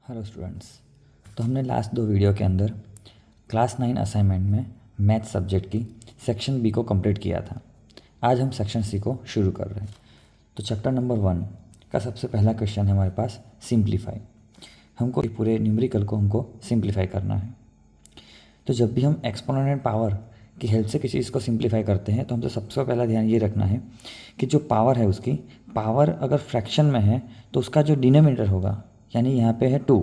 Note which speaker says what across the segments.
Speaker 1: Hello students. तो हमने last 2 video के अंदर क्लास 9 असाइनमेंट में मैथ सब्जेक्ट की सेक्शन बी को कंप्लीट किया था। आज हम सेक्शन सी को शुरू कर रहे हैं। तो चैप्टर नंबर 1 का सबसे पहला क्वेश्चन है हमारे पास सिंप्लीफाई। हमको पूरे न्यूमेरिकल को हमको सिंप्लीफाई करना है। तो जब भी हम एक्सपोनेंशियल पावर की हेल्प से किसी चीज़ को सिंप्लीफाई करते हैं तो हमको सबसे पहला ध्यान ये रखना है कि जो पावर है उसकी पावर अगर फ्रैक्शन में है तो उसका जो डिनोमिनेटर होगा, यानी यहाँ पे है 2,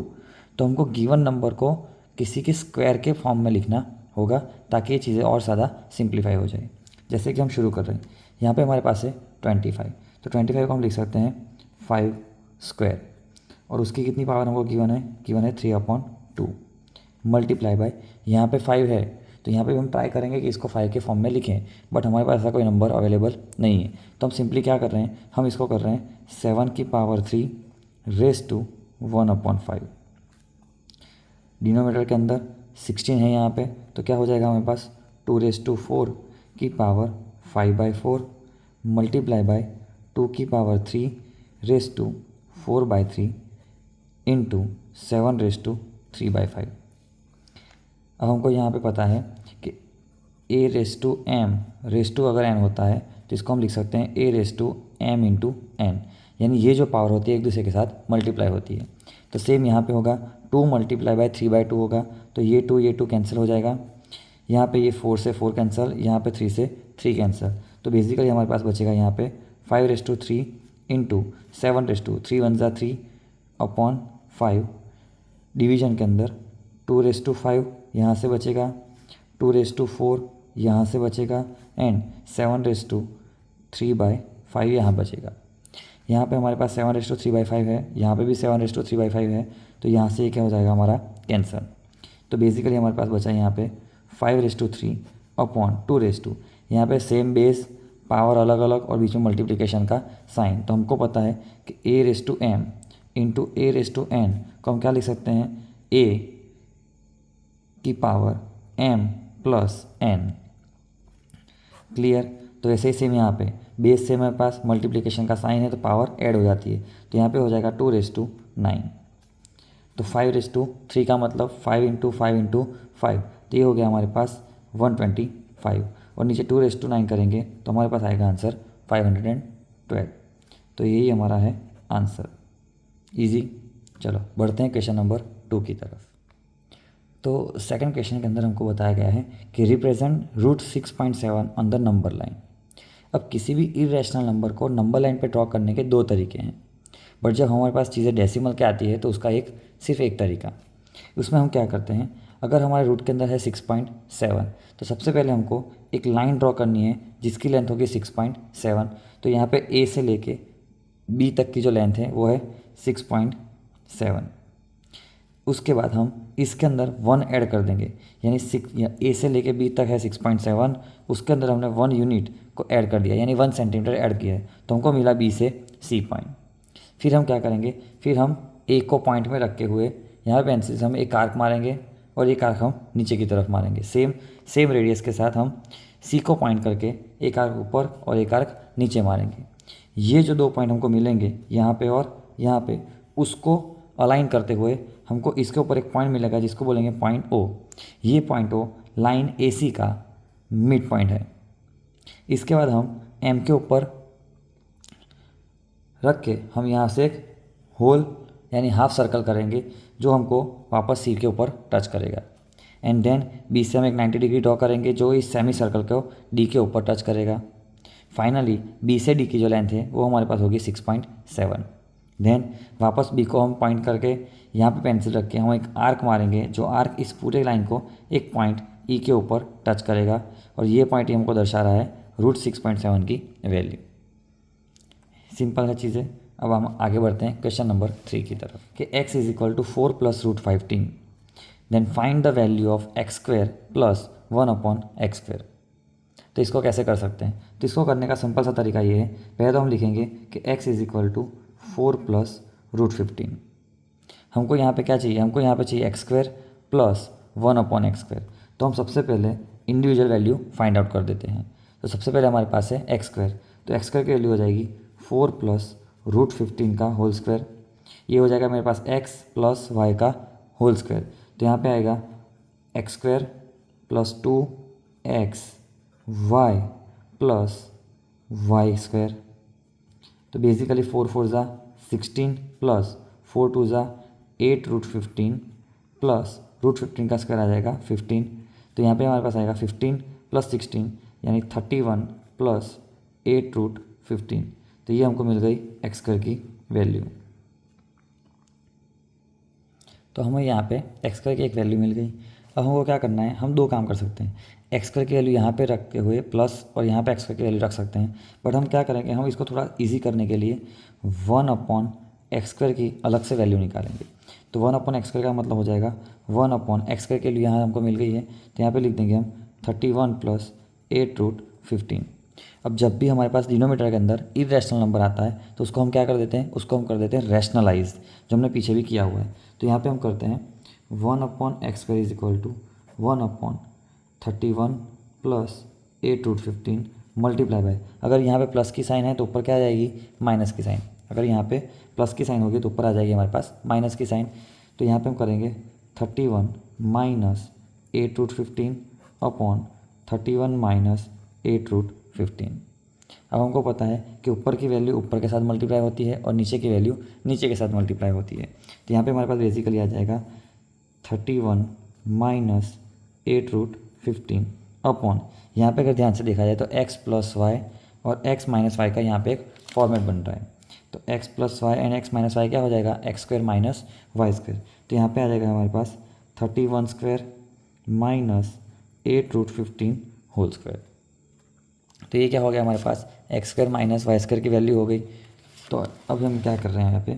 Speaker 1: तो हमको गिवन नंबर को किसी के स्क्वायर के फॉर्म में लिखना होगा ताकि ये चीज़ें और ज़्यादा सिंप्लीफाई हो जाए। जैसे कि हम शुरू कर रहे हैं, यहाँ पे हमारे पास है 25, तो 25 को हम लिख सकते हैं 5 स्क्वायर और उसकी कितनी पावर हमको गिवन है 3/2 मल्टीप्लाई बाय यहाँ पे 5 है, तो यहाँ पे भी हम ट्राई करेंगे कि इसको 5 के फॉर्म में लिखें, बट हमारे पास ऐसा कोई नंबर अवेलेबल नहीं है। तो हम सिंपली क्या कर रहे हैं, हम इसको कर रहे हैं 7 की पावर 3 रेस टू 1/5। डिनोमिनेटर के अंदर 16 है यहाँ पे, तो क्या हो जाएगा हमारे पास 2⁴ की पावर 5/4 मल्टीप्लाई बाय 2 की पावर 3 रेस टू 4/3 इंटू 7⁵/5। अब हमको यहाँ पे पता है कि a⁻m अगर n होता है तो इसको हम लिख सकते हैं a⁻m इंटू n, यानी ये जो पावर होती है एक दूसरे के साथ मल्टीप्लाई होती है। तो सेम यहाँ पे होगा 2 मल्टीप्लाई बाय 3/2 होगा, तो ये 2 कैंसिल हो जाएगा। यहाँ पे ये 4 से 4 कैंसिल, यहाँ पे 3 से 3 कैंसिल, तो बेसिकली हमारे पास बचेगा यहाँ पे 5⁻3 इंटू 7⁻3 3 अपॉन 5। डिवीजन के अंदर 2⁵ यहाँ से बचेगा, 2⁴ यहाँ से बचेगा एंड 7⁵3/5 यहाँ बचेगा। यहाँ पे हमारे पास 7⁵3/5 है, यहाँ पे भी 7⁵3/5 है, तो यहाँ से ये क्या हो जाएगा हमारा कैंसर। तो बेसिकली हमारे पास बचा यहाँ पे 5⁵3 अपॉन 2⁵, यहाँ पे सेम बेस पावर अलग अलग और बीच में मल्टीप्लिकेशन का साइन। तो हमको पता है कि a⁻m इंटू a⁻n को हम क्या लिख सकते हैं, a की power m plus n। Clear. तो ऐसे ही सेम यहाँ पे बेस से हमारे पास मल्टीप्लिकेशन का साइन है तो पावर ऐड हो जाती है, तो यहाँ पे हो जाएगा 2�9। तो 5⁵3 का मतलब 5 इंटू 5 इंटू 5, तो ये हो गया हमारे पास 125 और नीचे 2�9 करेंगे तो हमारे पास आएगा आंसर 512। तो यही हमारा है आंसर। इजी। चलो बढ़ते हैं क्वेश्चन नंबर 2 की तरफ। तो सेकंड क्वेश्चन के अंदर हमको बताया गया है कि represent √6.7 on the number line. अब किसी भी इरेशनल नंबर को नंबर लाइन पे ड्रॉ करने के 2 तरीके हैं, बट जब हमारे पास चीज़ें डेसिमल के आती है तो उसका सिर्फ एक तरीका। उसमें हम क्या करते हैं, अगर हमारे रूट के अंदर है 6.7 तो सबसे पहले हमको एक लाइन ड्रॉ करनी है जिसकी लेंथ होगी 6.7। तो यहाँ पे ए से लेके बी तक की जो लेंथ है वो है 6.7। उसके बाद हम इसके अंदर 1 ऐड कर देंगे, यानी ए से लेके बी तक है 6.7, उसके अंदर हमने 1 यूनिट को ऐड कर दिया, यानी 1 सेंटीमीटर ऐड किया है, तो हमको मिला बी से सी पॉइंट। फिर हम क्या करेंगे, फिर हम ए को पॉइंट में रखे हुए यहाँ पेंसिल से हम एक आर्क मारेंगे और एक आर्क हम नीचे की तरफ मारेंगे। सेम रेडियस के साथ हम सी को पॉइंट करके एक आर्क ऊपर और एक आर्क नीचे मारेंगे। ये जो 2 पॉइंट हमको मिलेंगे यहाँ पे और यहाँ पे, उसको अलाइन करते हुए हमको इसके ऊपर एक पॉइंट मिलेगा जिसको बोलेंगे पॉइंट ओ। ये पॉइंट ओ लाइन ए सी का मिड पॉइंट है। इसके बाद हम एम के ऊपर रख के हम यहाँ से एक होल यानी हाफ सर्कल करेंगे जो हमको वापस सी के ऊपर टच करेगा। एंड देन बी से हम एक 90 डिग्री ड्रॉ करेंगे जो इस सेमी सर्कल को डी के ऊपर टच करेगा। फाइनली बी से डी की जो लेंथ है वो हमारे पास होगी 6.7। देन वापस बी को हम पॉइंट करके यहाँ पे पेंसिल रख के हम एक आर्क मारेंगे जो आर्क इस पूरे लाइन को एक पॉइंट ई के ऊपर टच करेगा, और ये पॉइंट ही हमको दर्शा रहा है √6.7 की वैल्यू। सिंपल है चीज़ें। अब हम आगे बढ़ते हैं क्वेश्चन नंबर 3 की तरफ कि x = 4 + √15 then find the value of x² + 1/x²। तो इसको कैसे कर सकते हैं, तो इसको करने का सिंपल सा तरीका ये है, पहले तो हम लिखेंगे कि x = 4 + √15। हमको यहाँ पे क्या चाहिए, हमको यहाँ पे चाहिए x² + 1/x²। तो हम सबसे पहले इंडिविजुअल वैल्यू फाइंड आउट कर देते हैं। तो सबसे पहले हमारे पास है x², तो x² की वैल्यू हो जाएगी 4 + √15 का होल स्क्वायर। ये हो जाएगा मेरे पास x प्लस वाई का होल स्क्वायर। तो यहाँ पे आएगा x square plus 2x y plus y square. तो बेसिकली 4 4 ज़ा 16 प्लस 4 2 ज़ा 8 रूट 15 प्लस रूट 15 का स्क्वायर आ जाएगा 15। तो यहाँ पे हमारे पास आएगा 15 प्लस 16 यानी 31 प्लस 8 रूट 15। तो ये हमको मिल गई एक्स स्क्वायर की वैल्यू। तो हमें यहाँ पे एक्स स्क्वायर की एक वैल्यू मिल गई। अब हमको क्या करना है, हम दो काम कर सकते हैं। एक्स स्क्वायर की वैल्यू यहाँ पे रखते हुए प्लस और यहाँ पे एक्स स्क्वायर की वैल्यू रख सकते हैं। बट हम क्या करेंगे, हम इसको थोड़ा इजी करने के लिए 1/x² की अलग से वैल्यू निकालेंगे। तो 1/x² का मतलब हो जाएगा 1/x² की वैल्यू यहाँ हमको मिल गई है, तो यहाँ पर लिख देंगे हम 31 प्लस 8 रूट 15। अब जब भी हमारे पास डिनोमीटर के अंदर इरेशनल नंबर आता है तो उसको हम क्या कर देते हैं, उसको हम कर देते हैं रैशनलाइज, जो हमने पीछे भी किया हुआ है। तो यहाँ पे हम करते हैं 1/x² is equal to 1/31 plus 8 root 15 multiply by, अगर यहाँ पे प्लस की साइन है तो ऊपर क्या आ जाएगी, माइनस की साइन। अगर यहाँ पे प्लस की साइन होगी तो ऊपर आ जाएगी हमारे पास माइनस की साइन। तो यहाँ पे हम करेंगे 31 minus 8 root 15 upon 31 minus 8 root 15। अब हमको पता है कि ऊपर की वैल्यू ऊपर के साथ मल्टीप्लाई होती है और नीचे की वैल्यू नीचे के साथ मल्टीप्लाई होती है। तो यहाँ पे हमारे पास बेसिकली आ जाएगा 31 माइनस 8 रूट 15 अपॉन, यहाँ पे अगर ध्यान से देखा जाए तो x प्लस वाई और x माइनस वाई का यहाँ पे एक फॉर्मेट बन रहा है। तो x plus Y and x minus Y क्या हो जाएगा, X square minus Y square. तो यहाँ पे आ जाएगा हमारे पास 31 square minus 8 root 15 whole square. तो ये क्या हो गया हमारे पास, X square minus Y square की वैल्यू हो गई। तो अब हम क्या कर रहे हैं यहाँ पे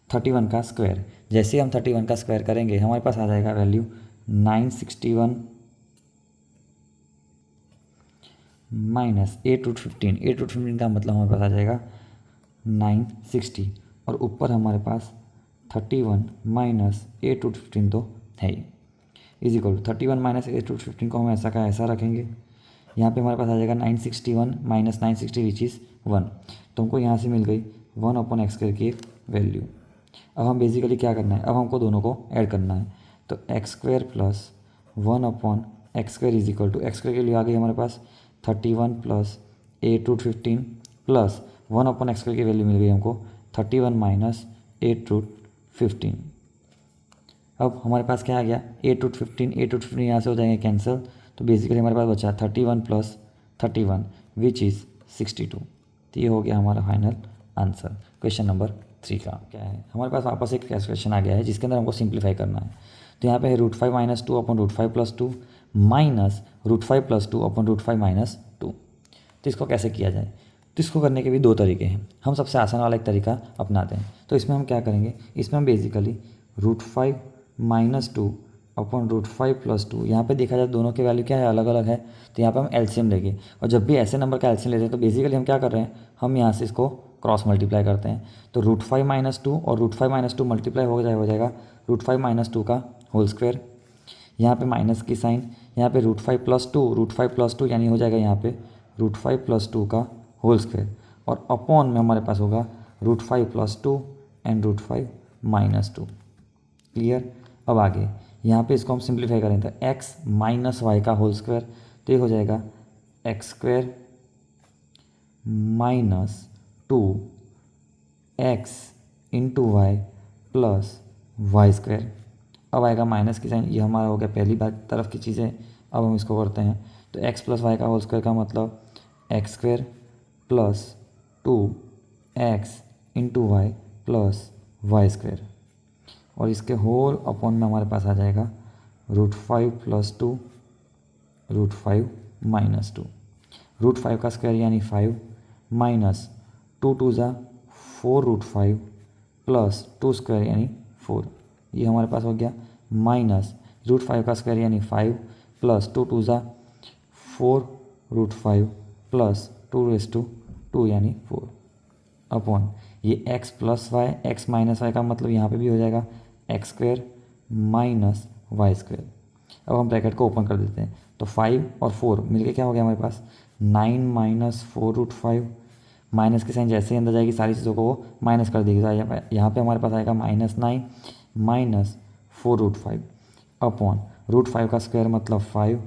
Speaker 1: 31 का स्क्वायर, जैसे ही हम 31 का स्क्वायर करेंगे हमारे पास आ जाएगा वैल्यू 961 माइनस 8 रूट 15। 8 रूट 15 का मतलब हमारे पास आ जाएगा 960 और ऊपर हमारे पास 31 माइनस 8 रूट 15 तो है ही, is equal to 31 minus 8 root 15 को हम ऐसा का ऐसा रखेंगे। यहाँ पे हमारे पास आ जाएगा 961 माइनस 960 विच इज़ 1। तो हमको यहाँ से मिल गई 1/x² की एक वैल्यू। अब हम बेसिकली क्या करना है, अब हमको दोनों को ऐड करना है। तो x² plus 1/x² is equal to x² की वैल्यू आ गई हमारे पास 31 प्लस 8 रूट 15 प्लस 1/x² की वैल्यू मिल गई हमको 31 माइनस 8 रूट 15। अब हमारे पास क्या आ गया 8 रूट 15 यहाँ से हो जाएंगे कैंसिल। तो बेसिकली हमारे पास बचा 31 प्लस 31 विच इज़ 62। तो ये हो गया हमारा फाइनल आंसर क्वेश्चन नंबर 3 का। क्या है हमारे पास वापस एक क्वेश्चन आ गया है जिसके अंदर हमको सिंप्लीफाई करना है। तो यहाँ पे है √5 minus 2 upon √5 plus 2 minus √5 plus 2 upon √5 minus 2। तो इसको कैसे किया जाए, तो इसको करने के भी दो तरीके हैं। हम सबसे आसान वाला एक तरीका अपनाते हैं। तो इसमें हम क्या करेंगे, इसमें हम बेसिकली √5 माइनस 2 अपॉन √5 प्लस 2, यहाँ पे देखा जाए दोनों की वैल्यू क्या है, अलग अलग है। तो यहाँ पे हम एलसीएम लेंगे और जब भी ऐसे नंबर का एलसीएम लेते हैं तो बेसिकली हम क्या कर रहे हैं, हम यहाँ से इसको क्रॉस मल्टीप्लाई करते हैं। तो √5 माइनस 2 और √5 माइनस 2 मल्टीप्लाई हो जाएगा √5 माइनस 2 का होल स्क्वायर। यहाँ पे माइनस की साइन, यहाँ पे √5 प्लस 2 यानी हो जाएगा यहाँ पे √5 प्लस 2 का होल स्क्वायर और अपॉन में हमारे पास होगा √5 प्लस 2 एंड √5 माइनस 2। क्लियर। अब आगे यहाँ पे इसको हम सिंप्लीफाई करें तो x माइनस वाई का होल स्क्वायर, तो ये हो जाएगा x² minus 2x into y plus y square. अब आएगा माइनस की साइन, ये हमारा हो गया पहली बात तरफ की चीज़ें। अब हम इसको करते हैं तो x प्लस वाई का होल स्क्वायर का मतलब x² plus 2x into y plus y square और इसके होल अपॉन में हमारे पास आ जाएगा √5 प्लस 2 √5 माइनस 2। √5 का स्क्वायर यानी 5 माइनस 2 2 ज़ा 4 √5 प्लस 2 स्क्वायर यानी 4। ये हमारे पास हो गया माइनस √5 का स्क्वायर यानी 5 प्लस 2 2 ज़ा 4 √5 प्लस 2 यानी 4 अपॉन ये x plus y, x minus y का मतलब यहाँ पे भी हो जाएगा x² माइनस वाई स्क्वायर। अब हम ब्रैकेट को ओपन कर देते हैं तो 5 और 4 मिलके क्या हो गया हमारे पास 9 माइनस 4 √5 माइनस की साइन जैसे ही अंदर जाएगी सारी चीज़ों को वो माइनस कर देगी। तो यहाँ पे हमारे पास आएगा -9 माइनस 4√5 अपॉन √5 का स्क्वायर मतलब 5,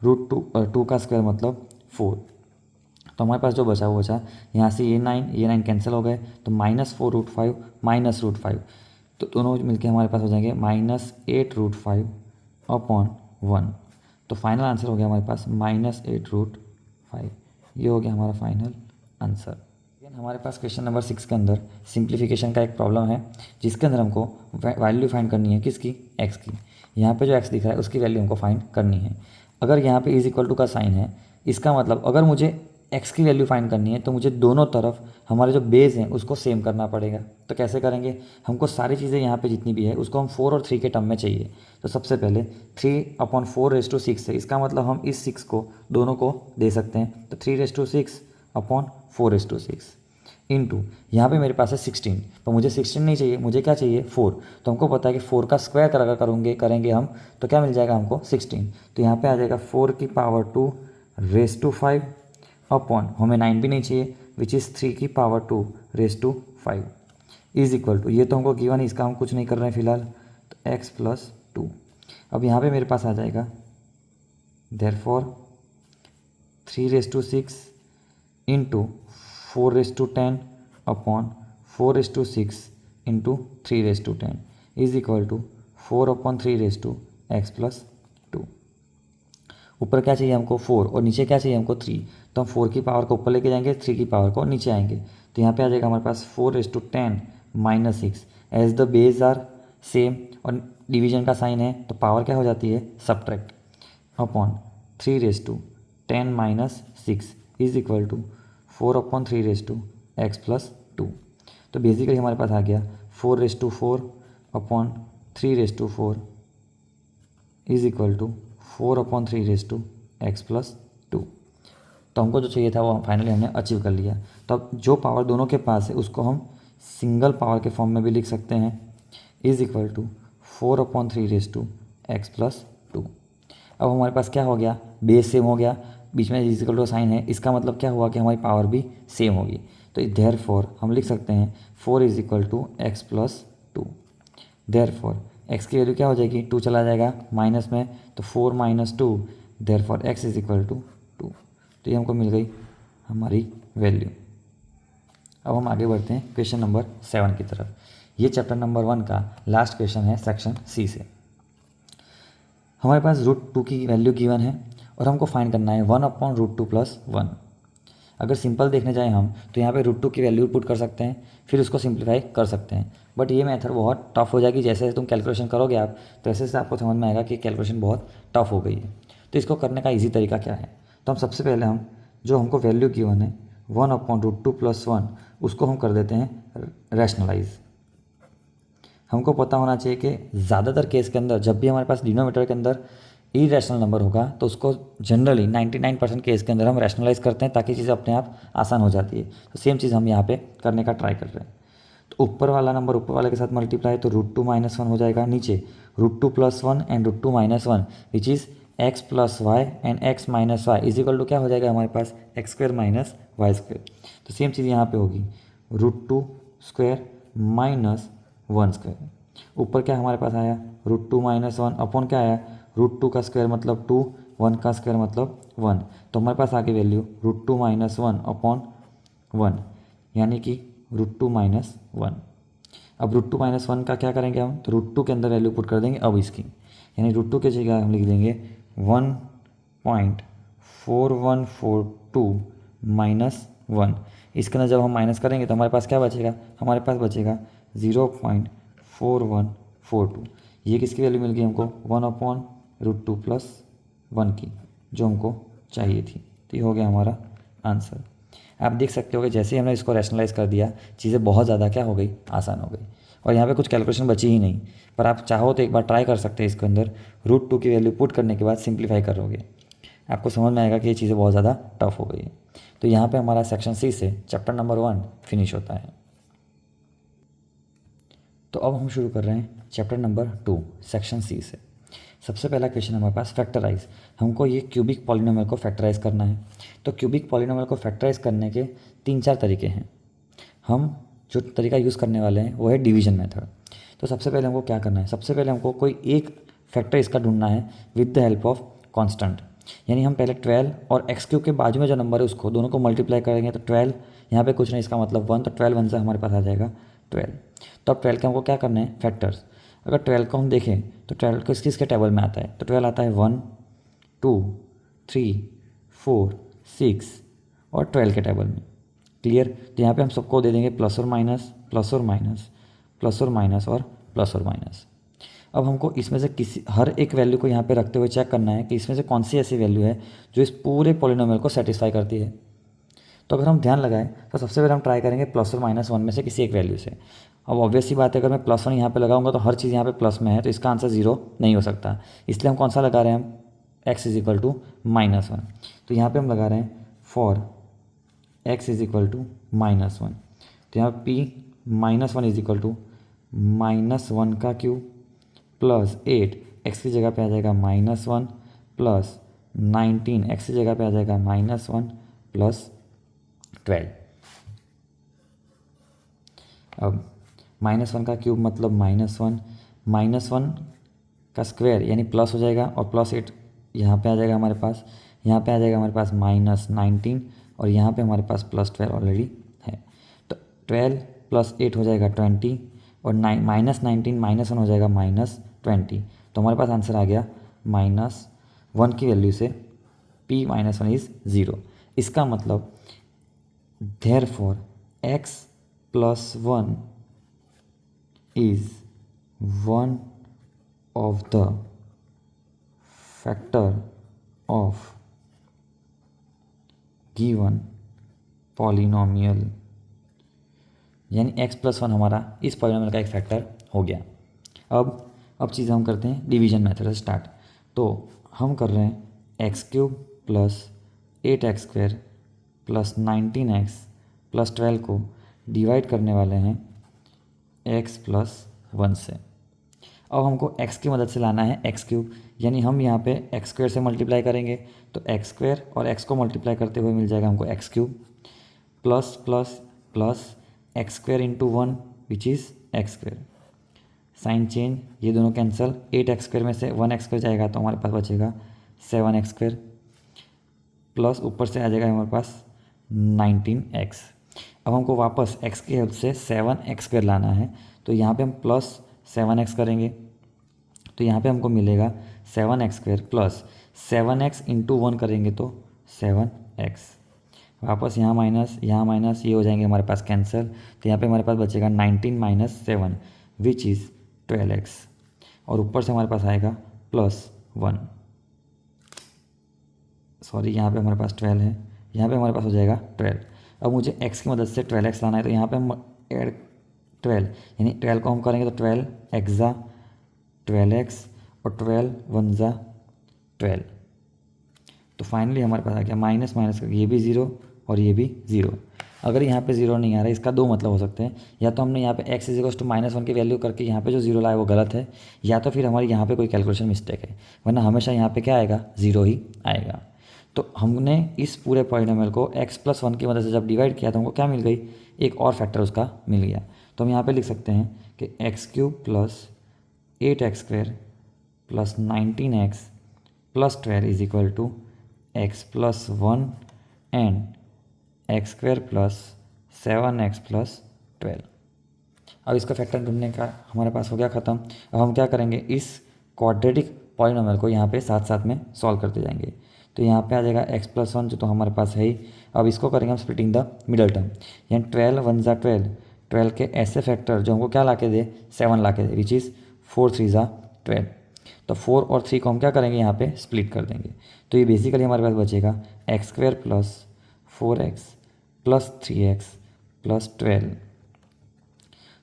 Speaker 1: √2 का स्क्वायर मतलब 4। तो हमारे पास जो बचा वो बचा यहाँ से ये 9 कैंसिल हो गए, तो -4√5 माइनस √5, तो दोनों मिलके हमारे पास हो जाएंगे -8√5 अपॉन 1। तो फाइनल आंसर हो गया हमारे पास -8√5। ये हो गया हमारा फाइनल आंसर। हमारे पास क्वेश्चन नंबर 6 के अंदर सिंप्लीफिकेशन का एक प्रॉब्लम है, जिसके अंदर हमको वैल्यू फाइंड करनी है किसकी, x की। यहाँ पे जो x दिख रहा है उसकी वैल्यू हमको फाइंड करनी है। अगर यहाँ पे = का साइन है, इसका मतलब अगर मुझे x की वैल्यू फाइंड करनी है तो मुझे दोनों तरफ हमारे जो बेस हैं उसको सेम करना पड़ेगा। तो कैसे करेंगे, हमको सारी चीज़ें यहाँ पे जितनी भी है उसको हम 4 और 3 के टर्म में चाहिए। तो सबसे पहले 3/4 है, इसका मतलब हम इस 6 को दोनों को दे सकते हैं। तो 3/6/4 इंटू यहाँ पे मेरे पास है 16, पर मुझे 16 नहीं चाहिए, मुझे क्या चाहिए 4। तो हमको पता है कि 4 का स्क्वायर करेंगे हम तो क्या मिल जाएगा हमको 16। तो यहाँ पे आ जाएगा 4⁵ अपॉन, हमें 9 भी नहीं चाहिए, which is 3⁵ is equal to, ये तो हमको गिवन है, इसका हम कुछ नहीं कर रहे हैं फिलहाल, तो x+2। अब यहाँ पे मेरे पास आ जाएगा therefore 3⁵ into 4⁻10 upon 4⁻6 into 3⁻10 is equal to 4/3x+2। ऊपर क्या चाहिए हमको 4 और नीचे क्या चाहिए हमको 3, तो हम 4 की पावर को ऊपर लेके जाएंगे, 3 की पावर को नीचे आएंगे। तो यहाँ पे आ जाएगा हमारे पास 4⁻10 - 6, as the base are same और डिवीजन का साइन है तो पावर क्या हो जाती है subtract, upon 3⁻10 - 6 is equal to 4/3x+2। तो बेसिकली हमारे पास आ गया 4⁻4 upon 3⁻4 is equal to 4/3x+2। तो हमको जो चाहिए था वो फाइनली हमने अचीव कर लिया। तो अब जो पावर दोनों के पास है उसको हम सिंगल पावर के फॉर्म में भी लिख सकते हैं, इज इक्वल टू 4/3x+2। अब हमारे पास क्या हो गया, बेस सेम हो गया, बीच में इज इक्वल टू साइन है, इसका मतलब क्या हुआ कि हमारी पावर भी सेम होगी। तो देयरफॉर हम लिख सकते हैं 4 = x+2। देयरफॉर x की वैल्यू क्या हो जाएगी, 2 चला जाएगा माइनस में, तो 4 - 2, देयरफॉर x = 2। तो ये हमको मिल गई हमारी वैल्यू। अब हम आगे बढ़ते हैं क्वेश्चन नंबर 7 की तरफ। ये चैप्टर नंबर 1 का लास्ट क्वेश्चन है सेक्शन सी से। हमारे पास √2 की वैल्यू गिवन है और हमको फाइंड करना है 1/√2 + 1। अगर सिंपल देखने जाएँ हम तो यहाँ पे √2 की वैल्यू पुट कर सकते हैं, फिर उसको सिंप्लीफाई कर सकते हैं, बट ये मेथड बहुत टफ हो जाएगी। जैसे तुम कैलकुलेशन करोगे आप तो ऐसे से आपको समझ में आएगा कि कैलकुलेशन बहुत टफ हो गई है। तो इसको करने का ईजी तरीका क्या है, तो हम सबसे पहले हम जो हमको वैल्यू गिवन है 1/√2 + 1 उसको हम कर देते हैं रैशनलाइज। हमको पता होना चाहिए कि ज़्यादातर केस के अंदर जब भी हमारे पास डिनोमिनेटर के अंदर इरेशनल नंबर होगा तो उसको जनरली 99% केस के अंदर हम रैशनलाइज करते हैं ताकि चीज़ें अपने आप आसान हो जाती है। तो सेम चीज़ हम यहाँ पे करने का ट्राई कर रहे हैं। तो ऊपर वाला नंबर ऊपर वाले के साथ मल्टीप्लाई, तो √2 - 1 हो जाएगा, नीचे √2 + 1 and √2 - 1 which is x + y and x - y is equal to क्या हो जाएगा हमारे पास x² - y²। तो सेम चीज़ यहाँ पे होगी √2² - 1²। ऊपर क्या हमारे पास आया √2 - 1 अपॉन क्या आया √2 का स्क्वायर मतलब 2, 1 का स्क्वायर मतलब 1। तो हमारे पास आगे वैल्यू √2 - 1 अपॉन 1 यानी कि √2 - 1। अब √2 - 1 का क्या करेंगे हम, तो √2 के अंदर वैल्यू पुट कर देंगे अब इसकी, यानी √2 की जगह हम लिख देंगे 1.4142 - 1। इसके अंदर जब हम माइनस करेंगे तो हमारे पास क्या बचेगा, हमारे पास बचेगा 0.4142। ये किसकी वैल्यू मिल गई हमको 1/√2 + 1 की, जो हमको चाहिए थी। तो ये हो गया हमारा आंसर। आप देख सकते हो कि जैसे ही हमने इसको रैशनलाइज कर दिया चीज़ें बहुत ज़्यादा क्या हो गई, आसान हो गई और यहाँ पे कुछ कैलकुलेशन बची ही नहीं। पर आप चाहो तो एक बार ट्राई कर सकते हैं, इसके अंदर √2 की वैल्यू पुट करने के बाद सिंप्लीफाई करोगे, आपको समझ में आएगा कि ये चीज़ें बहुत ज़्यादा टफ हो गई है। तो यहाँ पे हमारा सेक्शन सी से चैप्टर नंबर 1 फिनिश होता है। तो अब हम शुरू कर रहे हैं चैप्टर नंबर 2 सेक्शन सी से। सबसे पहला क्वेश्चन हमारे पास फैक्टराइज, हमको ये क्यूबिक पॉलिनोमियल को फैक्टराइज करना है। तो क्यूबिक पॉलिनोमियल को फैक्टराइज करने के 3-4 तरीके हैं। हम जो तरीका यूज़ करने वाले हैं वो है डिवीजन मेथड। तो सबसे पहले हमको क्या करना है, सबसे पहले हमको कोई एक फैक्टर इसका ढूंढना है with the help of constant. यानी हम पहले 12 और एक्स क्यूब के बाजू में जो नंबर है उसको दोनों को मल्टीप्लाई करेंगे तो 12, यहाँ पे कुछ नहीं, इसका मतलब 1, तो 12 1 से हमारे पास आ जाएगा 12। तो अब 12 के हमको क्या करना है फैक्टर्स। अगर 12 को हम देखें तो 12 को किसके टेबल में आता है, तो 12 आता है 1 2 3 4 6 और 12 के टेबल में। क्लियर। तो यहाँ पे हम सबको दे देंगे प्लस और माइनस प्लस और माइनस प्लस और माइनस और प्लस और माइनस। अब हमको इसमें से किसी हर एक वैल्यू को यहाँ पे रखते हुए चेक करना है कि इसमें से कौन सी ऐसी वैल्यू है जो इस पूरे पॉलिनोमियल को सेटिस्फाई करती है। तो अगर हम ध्यान लगाएं तो सबसे पहले हम ट्राई करेंगे प्लस और माइनस 1 में से किसी एक वैल्यू से। अब ऑब्वियस सी बात है, अगर मैं +1 यहाँ पे लगाऊंगा तो हर चीज़ यहाँ पे प्लस में है, तो इसका आंसर 0 नहीं हो सकता। इसलिए हम कौन सा लगा रहे हैं, हम x इज इक्वल टू -1। तो यहाँ पे हम लगा रहे हैं for x is equal to -1। तो यहाँ p -1 इज इक्वल टू -1 का क्यूब प्लस 8, x की जगह पे आ जाएगा -1 प्लस 19, x की जगह पे आ जाएगा -1 प्लस 12। अब -1 का क्यूब मतलब -1, -1 का स्क्वायर यानी प्लस हो जाएगा और प्लस 8 यहाँ पे आ जाएगा हमारे पास, यहाँ पे आ जाएगा हमारे पास -19 और यहाँ पे हमारे पास +12 ऑलरेडी है। तो 12 + 8 हो जाएगा 20 और -19 -1 हो जाएगा -20। तो हमारे पास आंसर आ गया -1 की वैल्यू से p -1 इज़ 0। इसका मतलब therefore x + 1 is one of the factor of given polynomial। यानी x + 1 हमारा इस पॉलिनोमियल का एक फैक्टर हो गया। अब चीज़ हम करते हैं डिवीजन मेथड से स्टार्ट। तो हम कर रहे हैं x³ + 8x² + 19x + 12 को डिवाइड करने वाले हैं x + 1 से। अब हमको x की मदद से लाना है x³, यानी हम यहाँ पे x² से मल्टीप्लाई करेंगे तो x² और x को मल्टीप्लाई करते हुए मिल जाएगा हमको x³ plus plus plus x² × 1 which is x²। Sign change, ये दोनों कैंसिल, 8x² में से 1x² जाएगा तो हमारे पास बचेगा 7x² प्लस ऊपर से आ जाएगा हमारे पास 19x। अब हमको वापस x की हेल्प से 7x² लाना है, तो यहाँ पे हम प्लस 7x करेंगे तो यहाँ पे हमको मिलेगा 7x² प्लस 7x × 1 करेंगे तो 7x। वापस यहाँ माइनस ये हो जाएंगे हमारे पास कैंसिल, तो यहाँ पे हमारे पास बचेगा 19 - 7 विच इज़ 12x और ऊपर से हमारे पास आएगा +1। सॉरी, यहाँ पे हमारे पास 12 है, यहाँ पे हमारे पास हो जाएगा 12। अब मुझे x की मदद से 12x लाना है, तो यहाँ पे हम ऐड 12 यानी 12 को हम करेंगे तो 12 एक्सा 12x और 12 1 12। तो फाइनली हमारे पास आ गया माइनस माइनस का ये भी 0 और ये भी 0। अगर यहाँ पे 0 नहीं आ रहा है, इसका दो मतलब हो सकते हैं, या तो हमने यहाँ पे x = -1 की वैल्यू करके यहाँ पे जो 0 लाया वो गलत है, या तो फिर हमारी यहाँ पे कोई कैलकुलेशन मिस्टेक है, वरना हमेशा यहाँ पे क्या आएगा, 0 ही आएगा। तो हमने इस पूरे पॉलिनोमियल को x + 1 की मदद से जब डिवाइड किया तो हमको क्या मिल गई, एक और फैक्टर उसका मिल गया। तो हम यहाँ पे लिख सकते हैं कि x³ + 8x² + 19x + 12 is equal to x + 1 and x² + 7x + 12। अब इसका फैक्टर ढूंढने का हमारे पास हो गया ख़त्म। अब हम क्या करेंगे, इस क्वाड्रेटिक पॉलिनोमियल को यहाँ पे साथ साथ में सॉल्व करते जाएंगे। तो यहाँ पे आ जाएगा x + 1 जो तो हमारे पास है ही। अब इसको करेंगे हम स्प्लिटिंग द मिडल टर्म, यानी 12 1 12, 12 के ऐसे फैक्टर जो हमको क्या ला के दे, 7 ला के दे, विच इज़ 4 3 12। तो 4 और 3 को हम क्या करेंगे, यहाँ पे स्प्लिट कर देंगे। तो ये बेसिकली हमारे पास बचेगा x² + 4x + 3x + 12।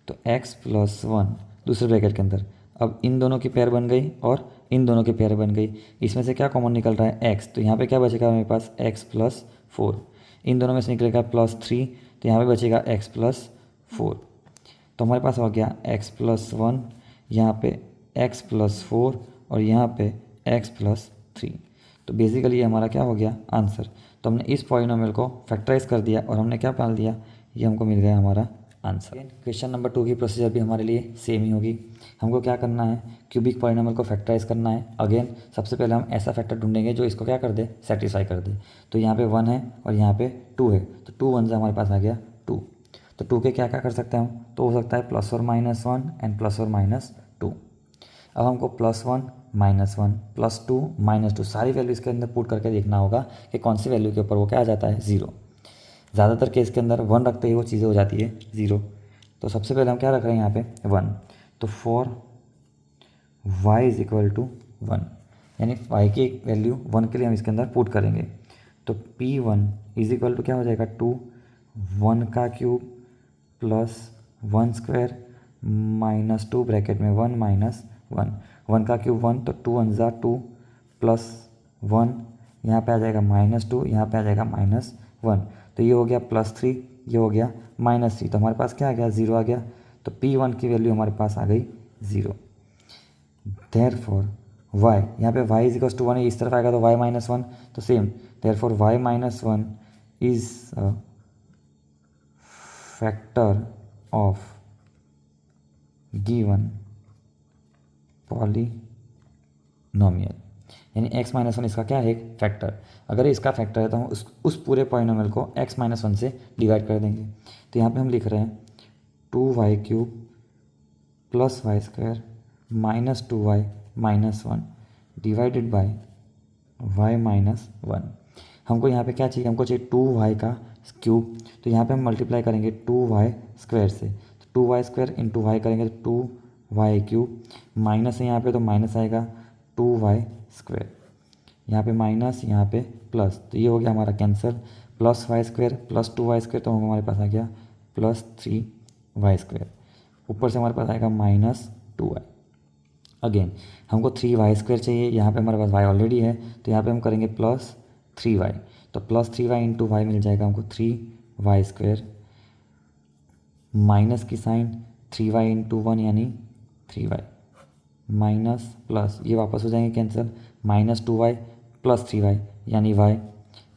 Speaker 1: तो x + 1 दूसरे ब्रैकेट के अंदर, अब इन दोनों की पेयर बन गई और इन दोनों की पेयर बन गई। इसमें से क्या कॉमन निकल रहा है, x, तो यहाँ पे क्या बचेगा मेरे पास x + 4। इन दोनों में से निकलेगा +3, तो यहाँ पे बचेगा x + 4। तो हमारे पास हो गया x + 1, यहाँ पे x + 4 और यहाँ पे x+3। तो बेसिकली ये हमारा क्या हो गया आंसर। तो हमने इस पॉलिनोमियल को फैक्टराइज कर दिया और हमने क्या पाल दिया, ये हमको मिल गया हमारा आंसर। क्वेश्चन नंबर 2 की प्रोसीजर भी हमारे लिए सेम ही होगी। हमको क्या करना है, क्यूबिक पॉलिनोमियल को फैक्टराइज करना है। अगेन सबसे पहले हम ऐसा फैक्टर ढूंढेंगे जो इसको क्या कर दे, सेटिस्फाई कर दे। तो यहाँ पे 1 है और यहाँ पे 2 है, तो 2 1 से हमारे पास आ गया 2। तो 2 के क्या क्या कर सकते हैं हम, तो हो सकता है +or-1 एंड +or-2। अब हमको +1 -1 +2 -2 सारी वैल्यू इसके अंदर पुट करके देखना होगा कि कौन सी वैल्यू के ऊपर वो क्या आ जाता है, 0। ज़्यादातर केस के अंदर 1 रखते ही वो चीज़ें हो जाती है 0। तो सबसे पहले हम क्या रख रहे हैं यहाँ पे 1। तो फॉर y = 1, यानी y की वैल्यू 1 के लिए हम इसके अंदर पुट करेंगे। तो P1 = क्या हो जाएगा 2, 1 का cube plus 1 square minus 2 bracket में 1 - 1, 1 का क्यूब 1, तो 2 1 ज़ा 2 प्लस 1, यहाँ पे आ जाएगा -2, यहाँ पे आ जाएगा -1। तो ये हो गया +3, ये हो गया -3। तो हमारे पास क्या आ गया, 0 आ गया। तो P1 की वैल्यू हमारे पास आ गई 0। देयरफॉर y, यहाँ पे y = 1 है, इस तरफ आएगा तो y - 1, तो same. Therefore y - 1 is a factor of given polynomial, यानी x - 1 इसका क्या है, एक फैक्टर। अगर इसका फैक्टर है तो हम उस पूरे पॉलिनोमियल को x - 1 से डिवाइड कर देंगे। तो यहाँ पे हम लिख रहे हैं 2y³ + y² - 2y - 1 divided by y - 1। हमको यहाँ पे क्या चाहिए, हमको चाहिए 2y का क्यूब। तो यहाँ पे हम मल्टीप्लाई करेंगे 2y² से, तो 2y² × y करेंगे तो 2y³, माइनस है यहाँ पे तो माइनस आएगा 2y², यहाँ पे माइनस, यहाँ पे प्लस, तो ये हो गया हमारा कैंसर। +y² + 2y², तो हमारे पास आ गया +3y²। ऊपर से हमारे पास आएगा -2y। अगेन हमको 3y² चाहिए, यहाँ पे हमारे पास y ऑलरेडी है, तो यहाँ पे हम करेंगे +3y। तो +3y × y मिल जाएगा हमको 3y², माइनस की साइन 3y × 1 यानी 3y, माइनस प्लस, ये वापस हो जाएंगे कैंसिल, -2y + 3y यानी y।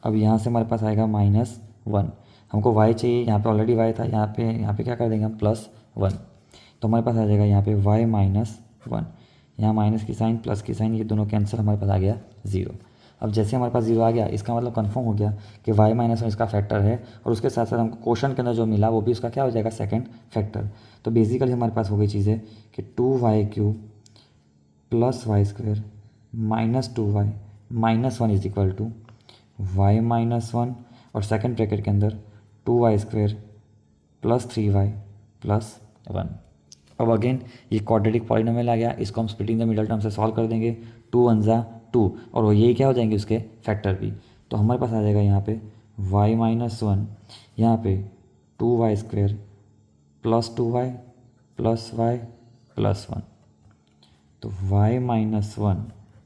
Speaker 1: अब यहाँ से हमारे पास आएगा -1। हमको y चाहिए, यहाँ पे ऑलरेडी y था, यहाँ पे क्या कर देंगे हम +1। तो हमारे पास आ जाएगा यहाँ पे y - 1, यहाँ माइनस की साइन प्लस की साइन, ये दोनों कैंसिल, हमारे पास आ गया 0। अब जैसे हमारे पास 0 आ गया, इसका मतलब कंफर्म हो गया कि y - 1 इसका फैक्टर है, और उसके साथ साथ हमको क्वेश्चन के अंदर जो मिला वो भी उसका क्या हो जाएगा, सेकंड फैक्टर। तो बेसिकली हमारे पास हो गई चीज़ें कि 2y³ + y² - 2y - 1 = y - 1, और सेकंड ब्रैकेट के अंदर 2y² + 3y + 1। अब अगेन ये क्वाड्रेटिक पॉलिनोमियल आ गया, इसको हम स्प्लिटिंग द मिडल टर्म से सॉल्व कर देंगे। 2 1 ज़ा 2, और वो यही क्या हो जाएंगे, उसके फैक्टर भी। तो हमारे पास आ जाएगा यहाँ पे y - 1, यहाँ पे 2y² + 2y + y + 1। तो y - 1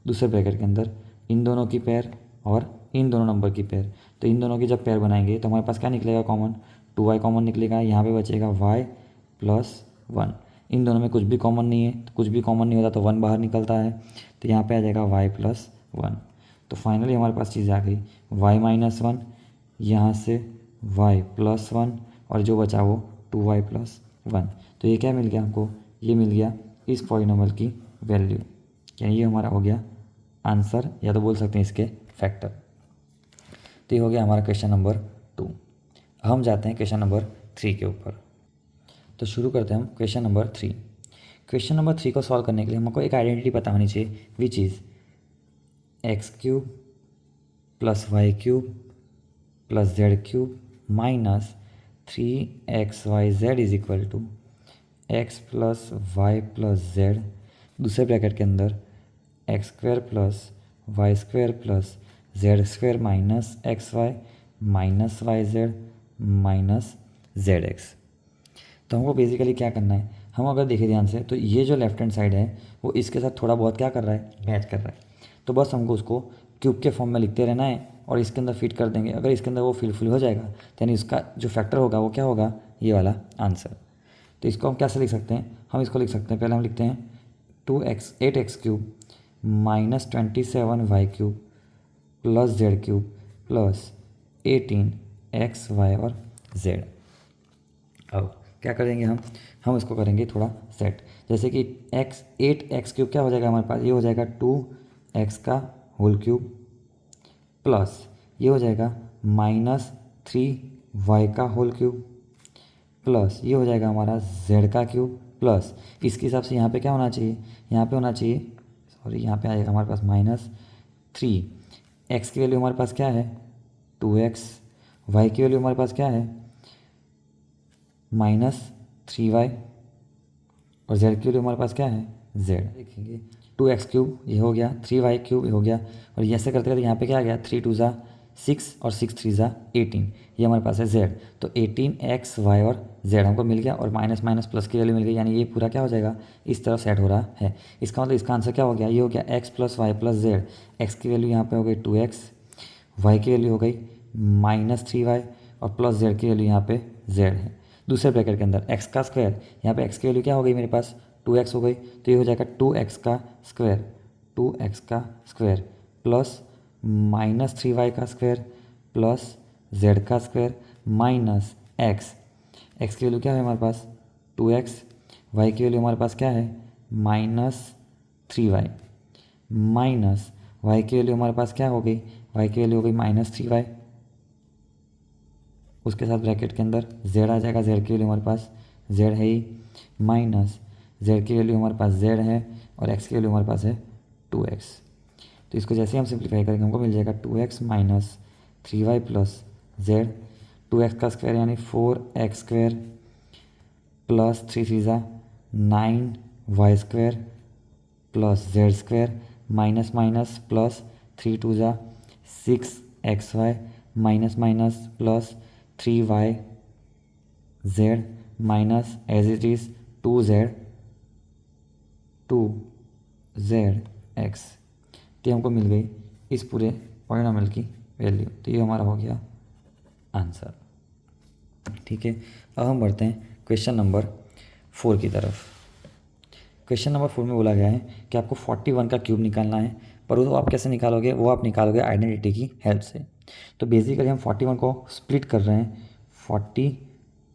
Speaker 1: दूसरे ब्रैकेट के अंदर इन दोनों की पेयर और इन दोनों नंबर की पेयर। तो इन दोनों की जब पेयर बनाएंगे तो हमारे पास क्या निकलेगा, कॉमन 2y कॉमन निकलेगा, यहाँ पे बचेगा y + 1। इन दोनों में कुछ भी कॉमन नहीं है, तो कुछ भी कॉमन नहीं होता तो 1 बाहर निकलता है, तो यहाँ पे आ जाएगा y + 1। तो फाइनली हमारे पास चीज़ आ गई y - 1, यहाँ से y + 1, और जो बचा वो 2y + 1। तो ये क्या मिल गया हमको, ये मिल गया इस पॉलिनोमियल की वैल्यू, यानी ये हमारा हो गया आंसर, या तो बोल सकते हैं इसके फैक्टर। तो ये हो गया हमारा क्वेश्चन नंबर 2। हम जाते हैं क्वेश्चन नंबर 3 के ऊपर। तो शुरू करते हैं हम क्वेश्चन नंबर 3। क्वेश्चन नंबर 3 को सॉल्व करने के लिए हमको एक आइडेंटिटी पता होनी चाहिए, which is x³ + y³ + z³ - 3xyz = x + y + z, दूसरे ब्रैकेट के अंदर x² + y² + z² - xy - yz - zx। तो हमको बेसिकली क्या करना है, हम अगर देखें ध्यान से तो ये जो लेफ्ट हैंड साइड है वो इसके साथ थोड़ा बहुत क्या कर रहा है, मैच कर रहा है। तो बस हमको उसको क्यूब के फॉर्म में लिखते रहना है और इसके अंदर फिट कर देंगे। अगर इसके अंदर वो फिल हो जाएगा तो यानी इसका जो फैक्टर होगा वो क्या होगा, ये वाला आंसर। तो इसको हम कैसे लिख सकते हैं, हम इसको लिख सकते हैं, पहले हम लिखते हैं 8x³ -27y³ plus z³ plus 18xy और z। अब क्या करेंगे हम इसको करेंगे थोड़ा सेट। जैसे कि 8x³ क्या हो जाएगा हमारे पास, ये हो जाएगा 2x³ प्लस ये हो जाएगा -3y³ प्लस ये हो जाएगा हमारा z³ प्लस इसके हिसाब से यहाँ पे क्या होना चाहिए, यहाँ पे होना चाहिए, सॉरी यहाँ पे आएगा हमारे पास -3। x की वैल्यू हमारे पास क्या है 2x, y की वैल्यू हमारे पास क्या है -3y और z की वैल्यू हमारे पास क्या है z। देखेंगे 2x³ ये हो गया, 3y³ ये हो गया, और ये ऐसे करते करते यहाँ पे क्या आ गया 3 2 ज़ा 6 और 6 3 ज़ा 18, ये हमारे पास है z। तो 18xy और z हमको मिल गया, और माइनस माइनस प्लस की वैल्यू मिल गई, यानी ये पूरा क्या हो जाएगा इस तरफ सेट हो रहा है। इसका मतलब इसका आंसर क्या हो गया, ये हो गया x + y + z। x की वैल्यू यहाँ पे हो गई 2x, y की वैल्यू हो गई -3y और प्लस z की वैल्यू यहाँ पे z है। दूसरे ब्रैकेट के अंदर x का स्क्वायर, यहाँ पे x की वैल्यू क्या हो गई मेरे पास 2x हो गई, तो ये हो जाएगा 2x का स्क्वायर प्लस -3y का स्क्वायर प्लस z का स्क्वायर माइनस x की वैल्यू क्या है हमारे पास 2x, y की वैल्यू हमारे पास क्या है -3y माइनस y की वैल्यू हमारे पास क्या हो गई, y की वैल्यू हो गई -3y, उसके साथ ब्रैकेट के अंदर z आ जाएगा, z की वैल्यू हमारे पास z है ही, माइनस z की वैल्यू हमारे पास z है और x की वैल्यू हमारे पास है 2x। तो इसको जैसे हम सिंप्लीफाई करेंगे हमको मिल जाएगा 2x minus 3y plus z, 2x का स्क्वायर यानी 4x² प्लस 3 3 ज़ा 9y² plus z² minus minus plus 3 2 ज़ा 6xy minus minus plus 3yz minus as it is 2zx। तो हमको मिल गई इस पूरे पॉलिनोमियल की वैल्यू, तो ये हमारा हो गया आंसर। ठीक है, अब हम बढ़ते हैं क्वेश्चन नंबर 4 की तरफ। क्वेश्चन नंबर 4 में बोला गया है कि आपको 41 का क्यूब निकालना है, पर वो आप कैसे निकालोगे, वो आप निकालोगे आइडेंटिटी की हेल्प से। तो बेसिकली हम 41 को स्प्लिट कर रहे हैं 40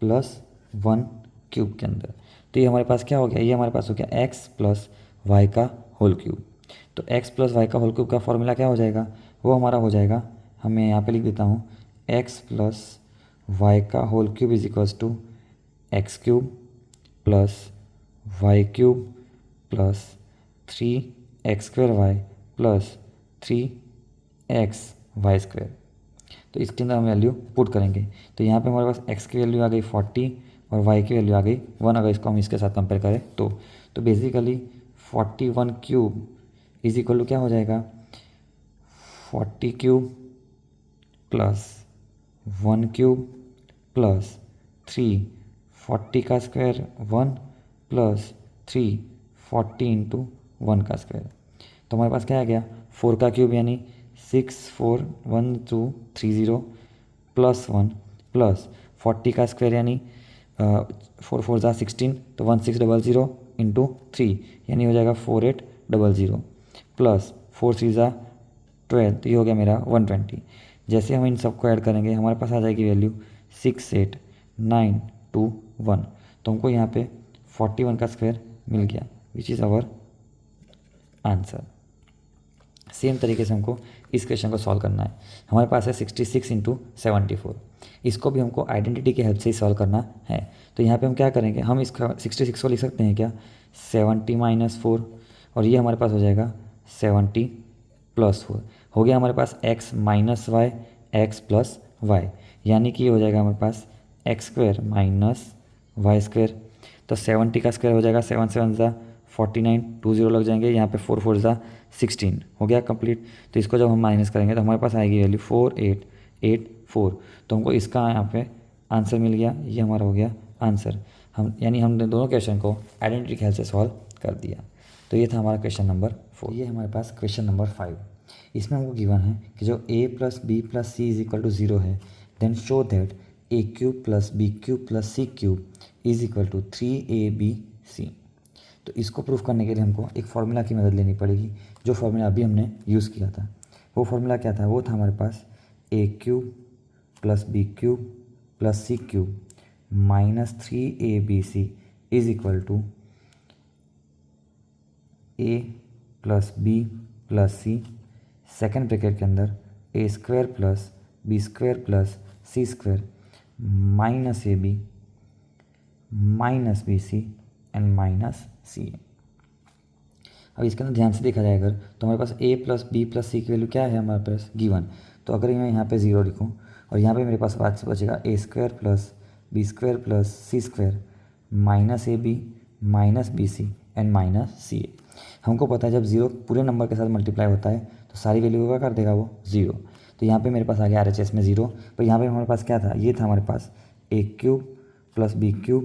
Speaker 1: + 1 क्यूब के अंदर। तो ये हमारे पास क्या हो गया, ये हमारे पास हो गया x + y का होल क्यूब। तो x + y का होल क्यूब का फॉर्मूला क्या हो जाएगा, वो हमारा हो जाएगा, मैं यहाँ पे लिख देता हूँ x + y का होल क्यूब is equals to x³ plus y³ plus 3x² plus 3xy²। तो इसके अंदर हम वैल्यू पुट करेंगे। तो यहाँ पे हमारे पास x की वैल्यू आ गई 40 और y की वैल्यू आ गई 1, अगर इसको हम इसके साथ कंपेयर करें तो बेसिकली 41³ इज इक्वल टू क्या हो जाएगा 40³ प्लस 1³ प्लस 3 40 का स्क्वायर 1 प्लस 3 40 × 1 का स्क्वायर। तो हमारे पास क्या आ गया 4 का क्यूब यानी 641230 प्लस 1 प्लस 40 का स्क्वायर यानी 4 4 ज़ा 16, तो 1600 × 3 यानी हो जाएगा 4800 प्लस 4 3 ज़ा 12, तो ये हो गया मेरा 120। जैसे हम इन सबको ऐड करेंगे हमारे पास आ जाएगी वैल्यू 68921। तो हमको यहाँ पे 41 का स्क्वायर मिल गया, which is our answer. Same तरीके से हमको इस क्वेश्चन को सॉल्व करना है। हमारे पास है 66 × 74, इसको भी हमको आइडेंटिटी की हेल्प से ही सॉल्व करना है। तो यहाँ पे हम क्या करेंगे, हम इसका 66 को लिख सकते हैं क्या 70 - 4, और ये हमारे पास हो जाएगा 70 + 4। हो गया हमारे पास x - y x + y, यानी कि ये हो जाएगा हमारे पास x² - y²। तो 70 का स्क्वायर हो जाएगा 7 7 ज़ा 49, 2 0 लग जाएंगे, यहाँ पे 4 4 ज़ा 16 हो गया कंप्लीट। तो इसको जब हम माइनस करेंगे तो हमारे पास आएगी वैल्यू 4884। तो हमको इसका यहाँ पे आंसर मिल गया, ये हमारा हो गया आंसर। हमने दोनों क्वेश्चन को आइडेंटिटी की हेल्प से सॉल्व कर दिया। तो ये था हमारा क्वेश्चन नंबर 4। ये हमारे पास क्वेश्चन नंबर 5, इसमें हमको गिवन है कि जो a + b + c = 0 है, then show that a³ + b³ + c³ = 3abc। तो तो इसको प्रूफ करने के लिए हमको एक फार्मूला की मदद लेनी पड़ेगी, जो फार्मूला अभी हमने यूज़ किया था। वो फार्मूला क्या था? वो था हमारे पास a³ plus b³ plus c³ minus 3abc is equal to a plus b plus C, second bracket के अंदर a² plus b² plus c² minus ab minus bc and minus C. अब इसके अंदर ध्यान से देखा जाए अगर, तो हमारे पास a प्लस बी प्लस सी की वैल्यू क्या है हमारे पास? गिवन। तो अगर मैं यहाँ पे 0 लिखूँ और यहाँ पे मेरे पास बाद से बचेगा a² plus b² plus c² minus ab minus bc and minus C. हमको पता है जब 0 पूरे नंबर के साथ मल्टीप्लाई होता है तो सारी वैल्यू क्या कर देगा? वो 0। तो यहाँ पे मेरे पास आ गया RHS में 0, पर यहाँ पे हमारे पास क्या था? ये था हमारे पास a³ plus b³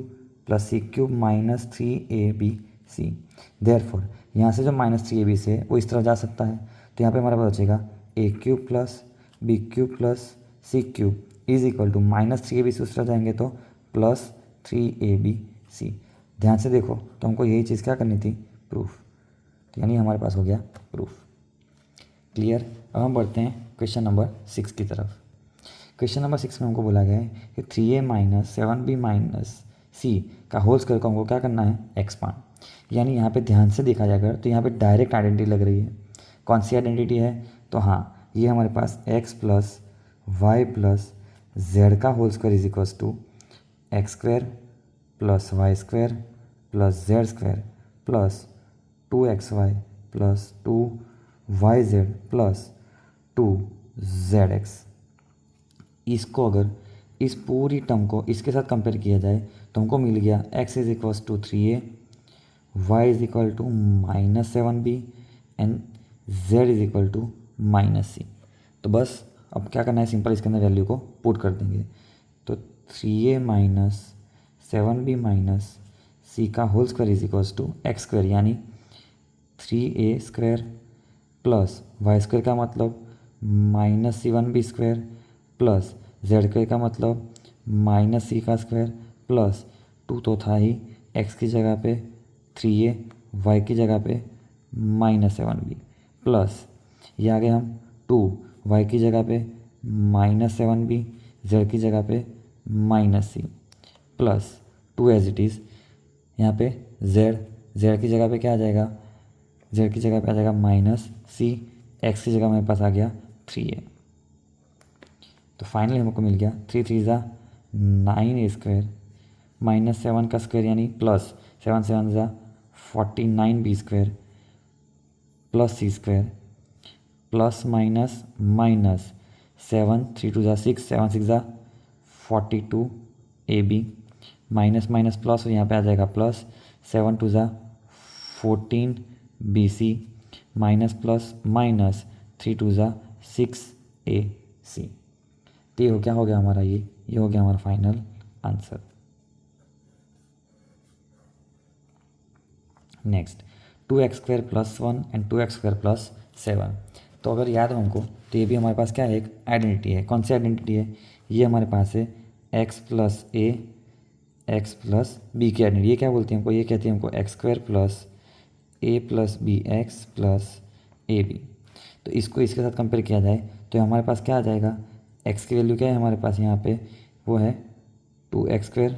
Speaker 1: plus c³ minus 3abc। Therefore यहाँ से जो माइनस 3abc है वो इस तरह जा सकता है, तो यहाँ पे हमारे पास बचेगा a³ plus b³ plus c³ is equal to minus 3abc उस तरह जाएंगे तो प्लस 3abc। ध्यान से देखो, तो हमको यही चीज़ क्या करनी थी? प्रूफ। तो यानी हमारे पास हो गया प्रूफ। क्लियर। अब हम बढ़ते हैं क्वेश्चन नंबर 6 की तरफ। क्वेश्चन नंबर 6 में हमको बोला गया है कि 3a minus 7b minus C का होल स्क्वायर को हमको क्या करना है? एक्सपांड। यानी यहाँ पे ध्यान से देखा जाएगा तो यहाँ पे डायरेक्ट आइडेंटिटी लग रही है। कौन सी आइडेंटिटी है? तो हाँ, ये हमारे पास x plus Y plus Z का whole square is equals to x² plus y² plus z² plus 2xy plus 2yz plus 2zx। इसको अगर इस पूरी टर्म को इसके साथ कंपेयर किया जाए तो हमको मिल गया x is equals to 3a, y is equal to minus 7b and z is equal to minus c. तो बस अब क्या करना है? सिंपल इसके अंदर वैल्यू को पुट कर देंगे। तो 3a minus 7b minus C का whole square is equals to x² यानी 3a² प्लस y² का मतलब माइनस 7b² प्लस z² का मतलब माइनस सी का स्क्वायर प्लस 2 तो था ही, x की जगह पे 3a, y की जगह पे माइनस 7b प्लस ये आ गए हम 2, y की जगह पे माइनस 7b, z की जगह पे minus C plus 2 as it is. यहाँ पे z की जगह पे क्या आ जाएगा? z की जगह पे आ जाएगा माइनस सी, x की जगह मेरे पास आ गया 3a। तो फाइनली हमको मिल गया 3 3 ज़ा 9a² माइनस 7 का स्क्वायर यानी प्लस 7 7 ज़ा 49b² plus c² plus minus minus 7 3 2 ज़ा 6 7 6 ज़ा 42ab माइनस माइनस प्लस, और यहाँ पे आ जाएगा प्लस 7 2 ज़ा 14bc माइनस प्लस माइनस 3 2 ज़ा 6ac। तो ये हो क्या हो गया हमारा? ये हो गया हमारा final answer. Next 2x² plus 1 and 2x² plus 7। तो अगर याद हो हमको तो ये भी हमारे पास क्या है? एक आइडेंटिटी है। कौन सी आइडेंटिटी है? ये हमारे पास है x plus a x plus b की आइडेंटिटी। ये क्या बोलती है हमको? ये कहती है हमको x² plus a plus b x plus ab। तो इसको इसके साथ कंपेयर किया जाए तो हमारे पास क्या आ जाएगा? x की वैल्यू क्या है हमारे पास यहाँ पे? वो है 2x²,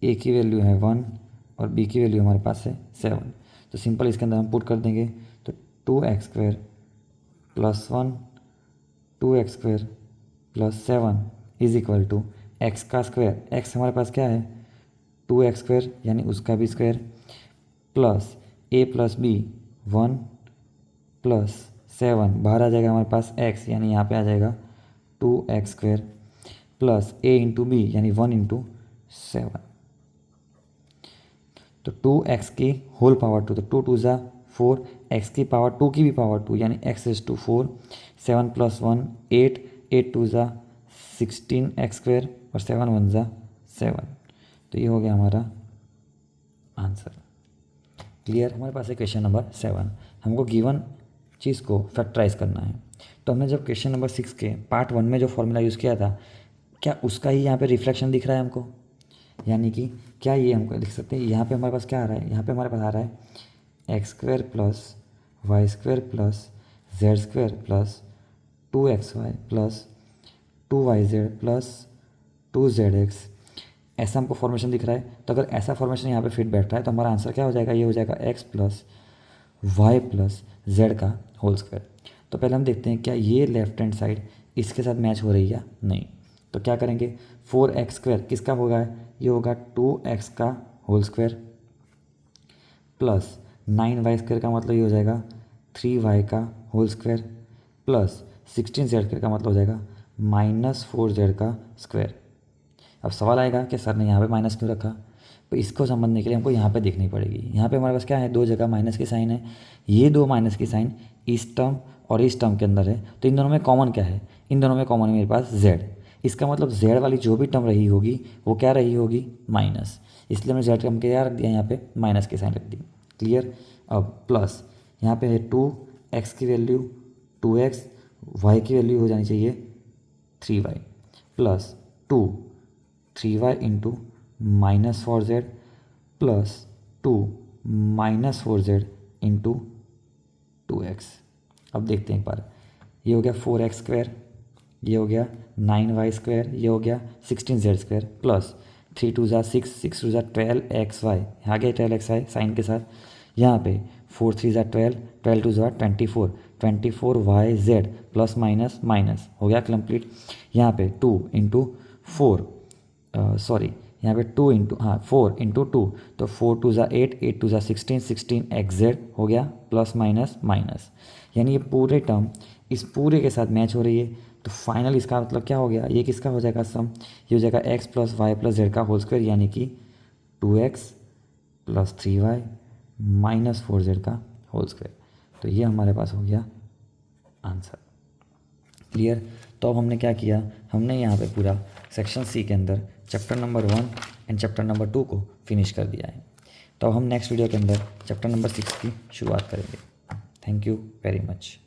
Speaker 1: a की वैल्यू है 1 और b की वैल्यू हमारे पास है 7। तो सिंपल इसके अंदर हम पुट कर देंगे तो 2x² plus 1 2x² plus 7 is equal to x का स्क्वायर। x हमारे पास क्या है? 2x² यानी उसका भी square plus a plus b 1 plus 7 बाहर आ जाएगा हमारे पास x यानी यहाँ पे आ जाएगा 2x² plus a into B यानी 1 इंटू 7। तो 2x की होल पावर 2, तो 2 2 ज़ा 4, x की पावर 2 की भी पावर 2 यानी x इज टू 4, 7 प्लस 1 8, 8 2 ज़ा 16x² और 7 1 ज़ा 7। तो ये हो गया हमारा आंसर। क्लियर। हमारे पास है क्वेश्चन नंबर 7। हमको गिवन चीज़ को फैक्टराइज करना है। तो हमने जब क्वेश्चन नंबर 6 के पार्ट 1 में जो फॉर्मूला यूज़ किया था, क्या उसका ही यहाँ पे रिफ्लेक्शन दिख रहा है हमको? यानी कि क्या ये हमको लिख सकते हैं, यहाँ पे हमारे पास क्या आ रहा है, यहाँ पे हमारे पास आ रहा है x square plus y square plus z square plus 2xy plus 2yz plus 2zx, ऐसा हमको फॉर्मेशन दिख रहा है। तो अगर ऐसा फॉर्मेशन यहाँ पे फिट बैठ रहा है तो हमारा आंसर क्या हो जाएगा, ये हो जाएगा x plus Y plus Z का होल स्क्वायर। तो पहले हम देखते हैं क्या ये लेफ्ट हैंड साइड इसके साथ मैच हो रही है या नहीं। तो क्या करेंगे, 4x स्क्वायर किसका होगा, ये होगा 2x का whole square plus 9y square का मतलब ये हो जाएगा 3y का whole square plus 16z square का मतलब हो जाएगा -4z का स्क्वायर। अब सवाल आएगा कि सर ने यहाँ पे माइनस क्यों रखा, तो इसको समझने के लिए हमको यहाँ पे देखनी पड़ेगी। यहाँ पे हमारे पास क्या है, दो जगह माइनस की साइन है, ये दो माइनस की साइन इस टर्म और इस टर्म के अंदर है, तो इन दोनों में कॉमन क्या है, इन दोनों में कॉमन है मेरे पास z। इसका मतलब z वाली जो भी टर्म रही होगी वो क्या रही होगी, माइनस, इसलिए मैंने z टर्म के क्या रख दिया, यहाँ पे माइनस की साइन रख दी। क्लियर। अब प्लस यहाँ पे है 2x की वैल्यू 2x, y की वैल्यू हो जानी चाहिए 3y plus 3y into -4z plus 2 -4z into 2x। अब देखते हैं एक बार, ये हो गया 4x स्क्वायर, ये हो गया 9y स्क्वायर, ये हो गया 16z स्क्वायर प्लस 3 2 ज़ा 6, 6 2 ज़ा 12xy, यहाँ गया 12xy साइन के साथ, यहाँ पे 4 3 ज़ा 12, 12 2 ज़ा 24, 24yz प्लस माइनस माइनस हो गया कंप्लीट। यहाँ पे 2 इंटू 4 सॉरी यहाँ पे 2 इंटू 4 इंटू 2, तो 4 2 ज़ा 8, 8 2 ज़ा 16, 16xz हो गया प्लस माइनस माइनस, यानी ये पूरे टर्म इस पूरे के साथ मैच हो रही है। तो फाइनल इसका मतलब क्या हो गया, ये किसका हो जाएगा सम, ये हो जाएगा x plus Y plus Z का होल स्क्वायर, यानी कि 2x plus 3y minus 4z का होल स्क्वायर। तो ये हमारे पास हो गया आंसर। क्लियर। तो अब हमने क्या किया, हमने यहाँ पे पूरा सेक्शन सी के अंदर chapter number 1 and chapter number 2 को फिनिश कर दिया है। तो अब हम नेक्स्ट वीडियो के अंदर चैप्टर नंबर 6 की शुरुआत करेंगे। Thank you very much.